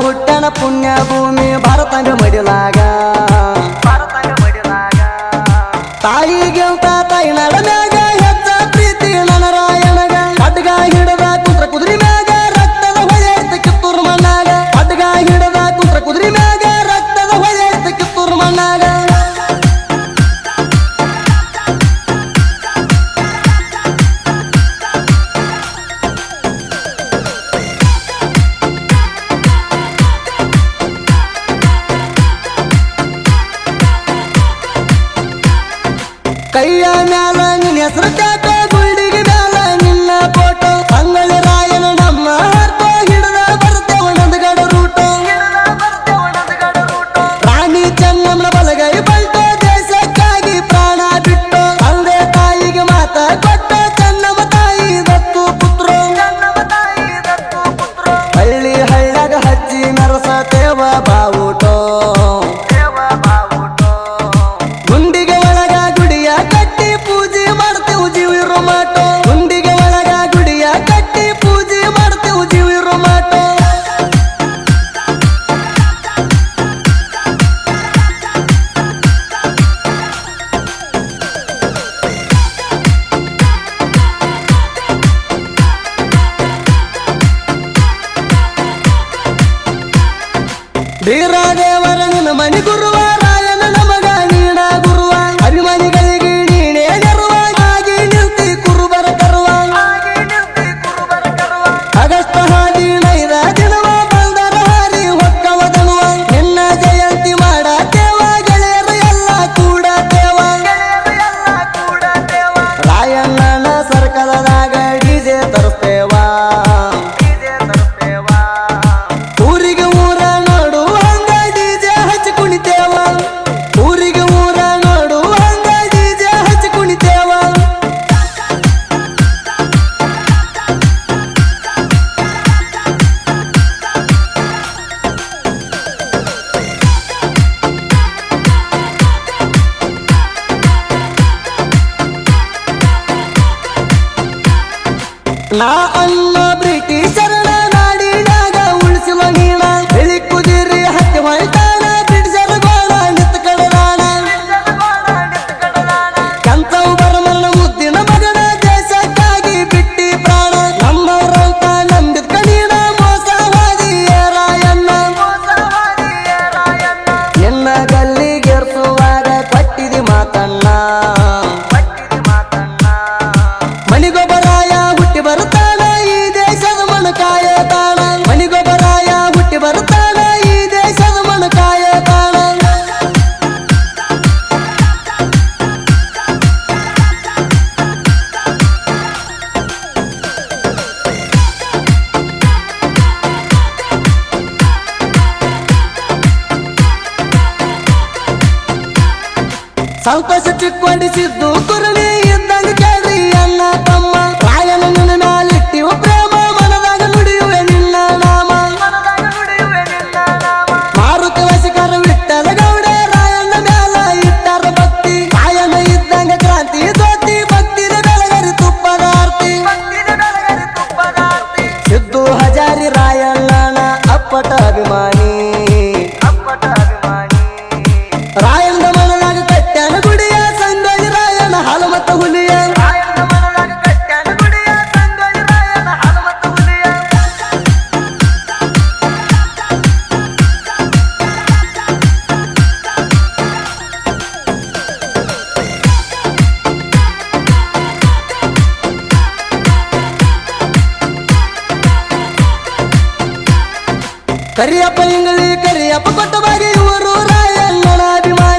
ಹುಟ್ಟನ ಪುಣ್ಯ ಭೂಮಿ ಭಾರತಂಗ ಮಡಿಲಾಗ ತಾಯಿಗಿಂತ ತಾಯಿ ನಡಮ್ಯಾಗ ಹೆಚ್ಚ ಪ್ರೀತಿ ನನರಾಯಣಗ ಅಡ್ಗ ಹಿಡದ ಕುಂತ್ರ ಕುದುರೆ ಮ್ಯಾಗ ರಕ್ತದ ಹೊಳೆತ ಕಿತ್ತೂರು ಮಣ್ಣಾಗ ಅಡ್ಗ ಹಿಡದ ಕುಂತ್ರ ಕುದುರೆ ಮ್ಯಾಗ ರಕ್ತದ ಹೊಳೆತ ಕಿತ್ತೂರು ಮಣ್ಣಾಗ ಕೈಯ ಮ್ಯಾಲ ನಿನ್ನ ಹೆಸರು ಚಾಟೋ ಗುಂಡಿಗೆ ಮ್ಯಾಲ ನಿನ್ನ ಫೋಟೋ ಅಂಗಳಿ ರಾಯನ ನಮ್ಮ ಹರ್ಕೋ ಹಿಡದ ಬರ್ತೇವ ನಂದಗಡ ರೂಟೋ ರಾಣಿ ಚೆನ್ನಮ್ಮನ ಬಲಗೈ ಬಲ್ಟೋ ದೇಶಕ್ಕಾಗಿ ಪ್ರಾಣ ಬಿಟ್ಟು ತಂದೆ ತಾಯಿಗೆ ಮಾತ ಕೊಟ್ಟ ಚೆನ್ನಮ್ಮ ತಾಯಿ ದತ್ತು ಪುತ್ರ ಹಳ್ಳಿ ಹಳ್ಳಗ ಹಚ್ಚಿ ಮೆರಸತೇವ ಬಾವುಟೋ ಗುಂಡಿಗೆ ಒಳಗ ಗುಡಿಯ ಕಟ್ಟಿ ಪೂಜೆ ಮಾಡ್ತೇವು ಜೀವಿರೋ ಮಾಟೋ ಗುಂಡಿಗೆ ಒಳಗ ಗುಡಿಯ ಕಟ್ಟಿ ಪೂಜೆ ಮಾಡ್ತೇವು ಜೀವಿರೋ ಮಾಟೋ ಬೀರದೇವರ ನಿನ್ನ ಮಣಿ ಗುರುವ ರಾಯನ ನಮಗ ನೀಡ ಗುರುವ ಅಭಿಮಾನಿಗಳಿಗೆ ನೀನೇ ನೆರವ ಆಗಿ ನಿಲ್ತಿ ಕುರುಬರ ಕರುವ ಆಗಸ್ಟ್ 15 ದಿನವ ಬಂದರ ಹಾರಿ ಹೊಕ್ಕವ ದನುವ ನಿನ್ನ ಜಯಂತಿ ಮಾಡತೇವ ಗೆಳೆಯರು ಎಲ್ಲ ಕೂಡತೇವ ರಾಯಣ್ಣನ ಸರ್ಕಲದಾಗ ಡಿಜೆ ತರಿಸ್ತೇವ ಊರಿಗೆ ಊರ ನೋಡು ಹಂಗ ಡಿಜೆ ಹಚ್ಚಿ ಕುಣಿತೇವ ಊರಿಗೆ ಊರ ನೋಡು ಹಂಗ ಡಿಜೆ ಹಚ್ಚಿ ಕುಣಿತೇವ ನಾ ಅನ್ನೋ ಬ್ರಿಟಿಷರನ ನಾಡಿನಾಗ ಉಳಿಸುವ ನೀಣ ಬೆಳಿ ಕುದಿರಿ ಹತ್ತಿ ಹೊಯ್ತಾನ ಬ್ರಿಟಿಷರ ಗೋಳ ನಿತ್ ಕಡದಾನ ಕಂತವು ಬರಮಲ್ಲ ಮುದ್ದಿನ ಮಗನ ದೇಶಕ್ಕಾಗಿ ಬಿಟ್ಟಿ ಪ್ರಾಣ ನಮ್ಮವ್ರಂತ ನಂಬಿದ್ಕ ನೀನ ಮೋಸವಾದಿ ರಾಯಣ್ಣ ನಿನ್ನ ಗಲ್ಲಿಗೆರ್ಸುವಾಗ ಕೊಟ್ಟಿದಿ ಮಾತನ್ನ ಮನಿಗೊಬ್ಬರಾಯ ಹುಟ್ಟಿ ಬರುತ್ತಾನ ಈ ದೇಶದ ಮನ ಕಾಯತಾನ ಮನಿಗೊಬ್ಬರಾಯ ಹುಟ್ಟಿ ಬರುತ್ತಾನ ಈ ದೇಶದ ಮನ ಕಾಯತಾನ ಸಂತೋಷ ಚಿಕ್ಕೊಂಡಿಸಿದ್ದು ಕುರುಣಿ ಇದ್ದಂಗ ಕೇಳ್ರಿ ಅನ್ನ ತಮ್ಮ ರಾಯನ ನಿನ್ನ ಮ್ಯಾಲಿಟ್ಟಿವ ಪ್ರೇಮ ಮನದಾಗ ನುಡಿಯುವೆ ನಿನ್ನ ನಾಮ ಮಾರುತಿ ವಶಿಕರ ವಿಠಲ ಗೌಡ ರಾಯಣ್ಣ ಮ್ಯಾಲ ಇಟ್ಟಾರ ಭಕ್ತಿ ರಾಯಣ್ಣ ಇದ್ದಂಗ ಕ್ರಾಂತಿ ಜ್ಯೋತಿ ಭಕ್ತಿನ ಬೆಳಗರಿ ತುಪ್ಪದ ಆರ್ತಿ ಸಿದ್ದು ಹಜಾರಿ ರಾಯಣ್ಣನ ಅಪ್ಪಟ ಅಭಿಮಾನಿ ರಾಯಣ್ಣ ಮನದಾಗ ಕಟ್ಟ್ಯಾನ ಗುಡಿಯ ಸಂಗೊಳ್ಳಿ ರಾಯಣ್ಣ ಹಲಮತ್ತ ಹುಲಿಯ ಕರಿಯಪ್ಪ ಇಂಗಳಿ ಕರಿಯಪ್ಪ ಕೊಟ್ಟ ಬಾಗಿ ಇವರು ರಾಯಣ್ಣನ ಅಭಿಮಾನಿ